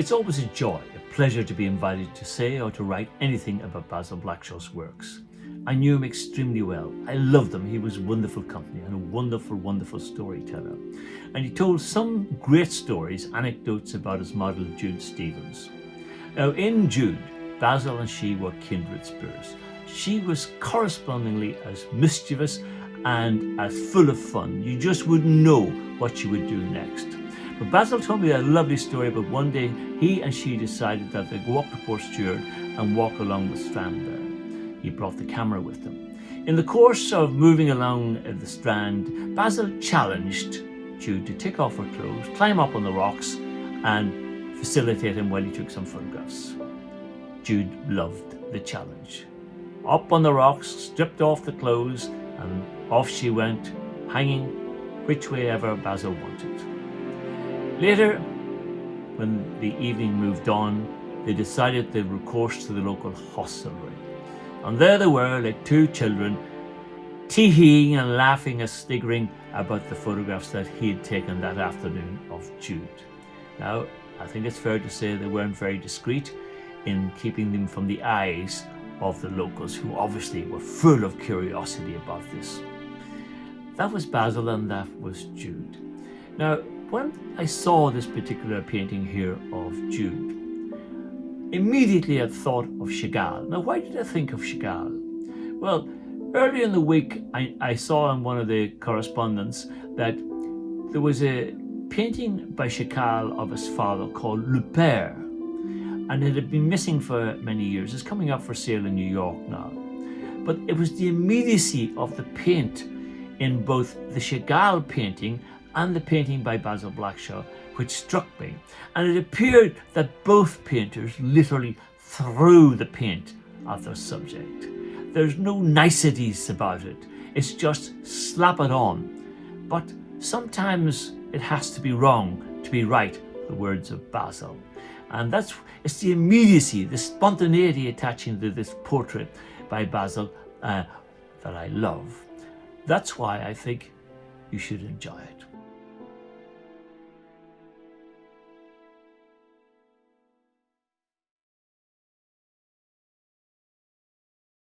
It's always a joy, a pleasure to be invited to say or to write anything about Basil Blackshaw's works. I knew him extremely well. I loved him. He was wonderful company and a wonderful, wonderful storyteller. And he told some great stories, anecdotes about his model Jude Stevens. Now in Jude, Basil and she were kindred spirits. She was correspondingly as mischievous and as full of fun. You just wouldn't know what she would do next. But Basil told me a lovely story about one day he and she decided that they'd go up to Port Stewart and walk along the strand there. He brought the camera with him. In the course of moving along the strand, Basil challenged Jude to take off her clothes, climb up on the rocks and facilitate him while he took some photographs. Jude loved the challenge. Up on the rocks, stripped off the clothes, and off she went, hanging which way ever Basil wanted. Later, when the evening moved on, they decided they would recourse to the local hostelry. And there they were, like two children, tee-heeing and laughing and sniggering about the photographs that he had taken that afternoon of Jude. Now, I think it's fair to say they weren't very discreet in keeping them from the eyes of the locals, who obviously were full of curiosity about this. That was Basil and that was Jude. Now, when I saw this particular painting here of Jude, immediately I thought of Chagall. Now, why did I think of Chagall? Well, earlier in the week, I saw in one of the correspondence that there was a painting by Chagall of his father called Le Père, and it had been missing for many years. It's coming up for sale in New York now. But it was the immediacy of the paint in both the Chagall painting and the painting by Basil Blackshaw which struck me. And it appeared that both painters literally threw the paint at their subject. There's no niceties about it. It's just slap it on. But sometimes it has to be wrong to be right, the words of Basil. And it's the immediacy, the spontaneity attaching to this portrait by Basil that I love. That's why I think you should enjoy it.